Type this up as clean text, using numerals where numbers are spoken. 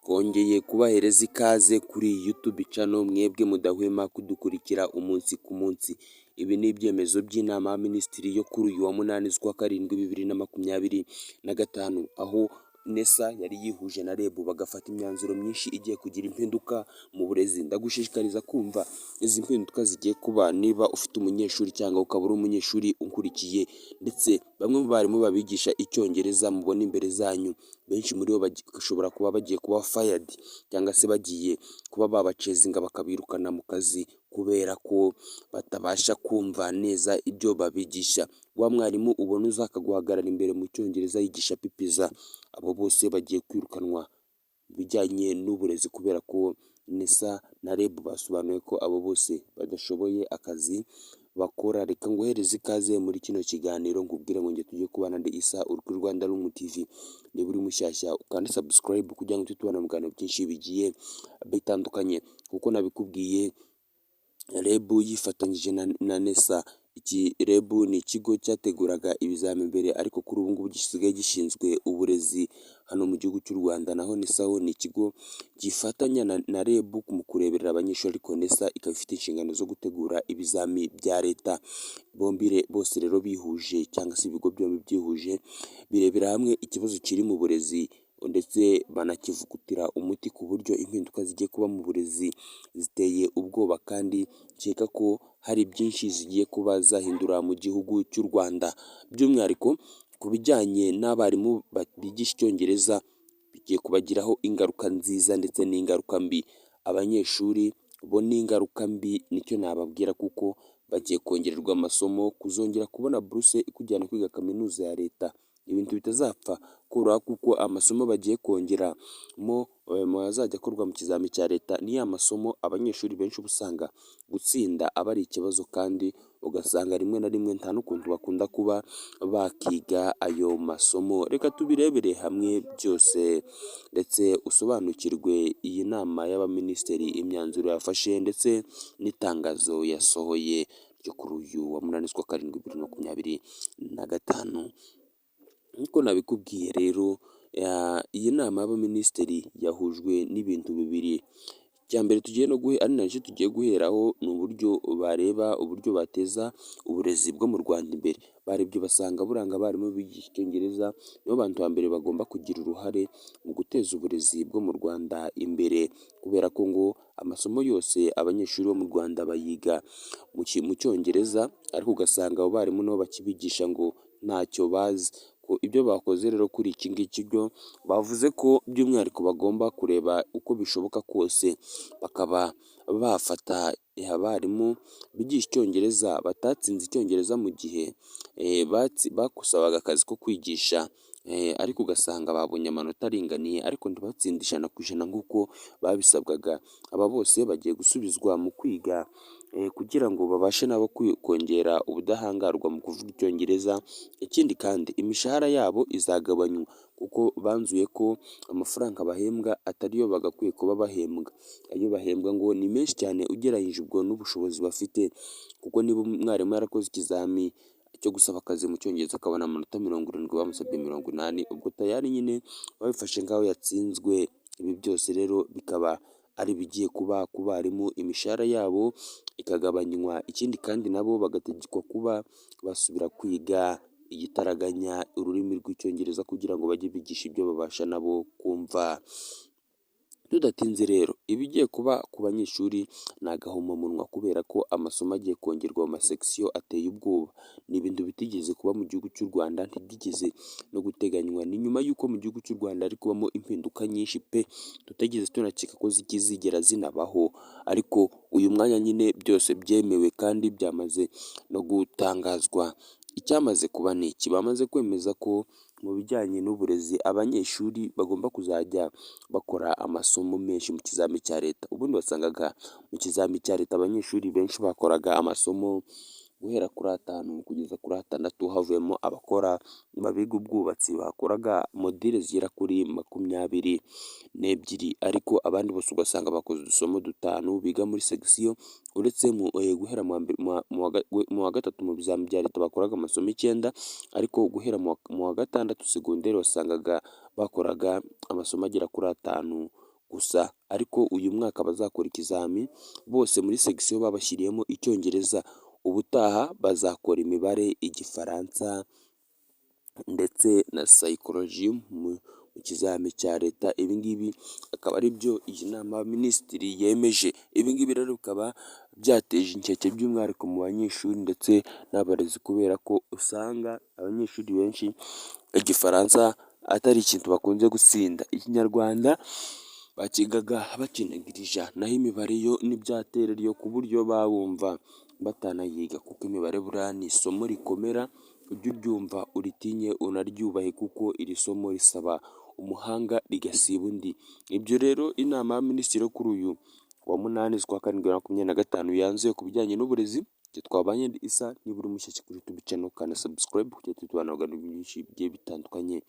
Twongeye kubahereza ikaze kuri YouTube channel mwebwe mudahwema kudukurikira umunsi ku munsi. Ibi ni ibyemezo by'inama ya minisitiri yo kuri uyu wa 8/7/2025, aho NESA yari yihuje na REB bagafata imyanzuro myinshi igiye kugira impinduka mu burezi. Ndagushishikariza kumva izi mpinduka zigiye kuba niba ufite umunyeshuri cyangwa ukaba uri umunyeshuri ukurikiye, ndetse bamwe mu barimu babigisha icyongereza mubona imbere zanyu, benshi muri bo bashobora kuba bagiye kuba fired cyangwa se bagiye kuba babacezinga bakabirukana mu kazi kubera ko batabasha kumva neza ibyo babigisha. Wa mwarimu ubona uzakaguhagarara imbere mu cyongereza yigisha pipiza, abo bose bagiye kwirukanwa mu bijyanye n'uburezi kubera ko NESA na REB basobanuye ko abo bose badashoboye akazi bakora. Reka nguhereze ikaze muri kino kiganiro nkubwire ngo njye tujye kubana ndi Isa uri kuri Rwanda Room TV. Niba uri mushyashya ukanda subscribe kugira ngo tujye tubona ibiganiro byinshi bigiye bitandukanye. Kuko nabikubwiye, REB yifatanyije na NESA. Iki REB ni ikigo cyateguraga ibizami mbere, ariko kuri ubu ngubu gisigaye gishinzwe uburezi hano mu gihugu cy'u Rwanda. Naho NESA ho ni ikigo gifatanya na REB mu kureberera abanyeshuri, ariko NESA ikaba ifite inshingano zo gutegura ibizami bya leta. Bose rero bihuje, cyangwa se ibigo byombi byihuje, birebera hamwe ikibazo kiri mu burezi ndetse banakivugutira umuti, ku buryo impinduka zigiye kuba mu burezi ziteye ubwoba, kandi nkeka ko hari byinshi zigiye kuba zahindura mu gihugu cy'u Rwanda. By'umwihariko ku bijyanye n'abarimu bigisha icyongereza, bigiye kubagiraho ingaruka nziza ndetse n'ingaruka mbi. Abanyeshuri bo ni ingaruka mbi nicyo nababwira, kuko bagiye kongererwa amasomo, kuzongera kubona buruse ikujyana kwiga kaminuza ya leta, ibintu bitazapfa koroha, kuko amasomo bagiye kongeramo azajya akorwa mu kizami cya leta ni ya masomo abanyeshuri benshi uba usanga gutsinda aba ari ikibazo, kandi ugasanga rimwe na rimwe nta n'ukuntu bakunda kuba bakiga ayo masomo. Reka tubirebere hamwe byose ndetse usobanukirwe iyi nama y'abaminisitiri, imyanzuro yafashe ndetse n'itangazo yasohoye ryo kuri uyu wa 8/7/2025. Nk'uko nabikubwiye rero, iyi nama y'abaminisitiri yahujwe n'ibintu bibiri. Icya mbere ari nacyo tugiye guheraho, ni uburyo bareba uburyo bateza uburezi bwo mu Rwanda imbere. Barebye basanga buranga abarimu bigisha icyongereza nibo bantu ba mbere bagomba kugira uruhare mu guteza uburezi bwo mu Rwanda imbere, kubera ko ngo amasomo yose abanyeshuri bo mu Rwanda bayiga mu cyongereza, ariko ugasanga abo barimu nabo bakibigisha ngo ntacyo bazi. Ibyo bakoze rero kuri iki ngiki byo bavuze ko by'umwihariko bagomba kureba uko bishoboka kose bakaba bafata abarimu bigisha icyongereza batatsinze icyongereza mu gihe bakusabaga akazi ko kwigisha, ariko ugasanga babonye amanota aringaniye ariko ntibatsinde 100% nk'uko babisabwaga. Aba bose bagiye gusubizwa mu kwiga kugira ngo babashe nabo kongera ubudahangarwa mu kuvuga icyongereza. Ikindi kandi imishahara yabo izagabanywa, kuko banzuye ko amafaranga bahembwa atariyo bagakwiye kuba bahembwa. Ayo bahembwa ngo ni menshi cyane ugereranyije ubwo n'ubushobozi bafite, kuko niba umwarimu yarakoze ikizami cyo gusaba akazi mu cyongereza akabona amanota 70, bamusabye 80, ubwo tayari nyine babifashe nk'aho yatsinzwe. Ibi byose rero bikaba ari bigiye kuba ku barimu, imishahara yabo ikagabanywa. Ikindi kandi nabo bagategekwa kuba basubira kwiga igitaraganya, ururimi rw'icyongereza, kugira ngo bajye bigisha ibyo babasha nabo kumva. Tudatinze rero, ibigiye kuba ku banyeshuri ni agahomamunwa, kubera ko amasomo agiye kongerwa mu masekisiyo ateye ubwoba. Ni ibintu bitigeze kuba mu gihugu cy'u Rwanda, ntibyigeze no guteganywa. Ni nyuma y'uko mu gihugu cy'u Rwanda hari kubamo impinduka nyinshi pe, tutigeze tunakeka ko zigera zinabaho, ariko uyu mwanya nyine byose byemewe kandi byamaze no gutangazwa. Icyamaze kuba ni iki: bamaze kwemeza ko mu bijyanye n'uburezi abanyeshuri bagomba kuzajya bakora amasomo menshi mu kizami cya leta. Ubundi wasangaga mu kizami cya leta abanyeshuri benshi bakoraga amasomo guhera kuri 5 kugeza kuri 6, havuyemo abiga ubwubatsi bakoraga modile zigera kuri 22, ariko abandi bose ugasanga bakoze udusomo 5 biga muri segisiyo, uretse guhera mu wa gatatu mu bizami bya leta bakoraga amasomo 9, ariko guhera mu wa gatandatu segonderi wasangaga bakoraga amasomo agera kuri 5 gusa, ariko uyu mwaka bazakora ikizami bose muri segisiyo babashyiriyemo Icyongereza, ubutaha bazakora imibare, Igifaransa ndetse na sayikoloji mu kizami cya leta. Ibi ngibi akaba ari byo iyi nama y'abaminisitiri yemeje. Ibi ngibi rero bikaba byateje inkeke by'umwihariko mu banyeshuri ndetse n'abarezi, kubera ko usanga abanyeshuri benshi Igifaransa atari ikintu bakunze gutsinda, Ikinyarwanda bakigaga bakinigirija, naho imibare yo n'ibyaterera ku buryo bawumva batanayiga, kuko imibare buriya ni isomo rikomera, ujye uryumva uritinye unaryubahe, kuko iri somo risaba umuhanga rigasiba undi. Ibyo rero inama y'abaminisitiri yo kuri uyu wa 8/7/2025 yanzuye ku bijyanye n'uburezi. Twabanye Isa, niba uri mushyashya kuri YouTube channel kana subscribe kugira ngo tubane byinshi bigiye bitandukanye.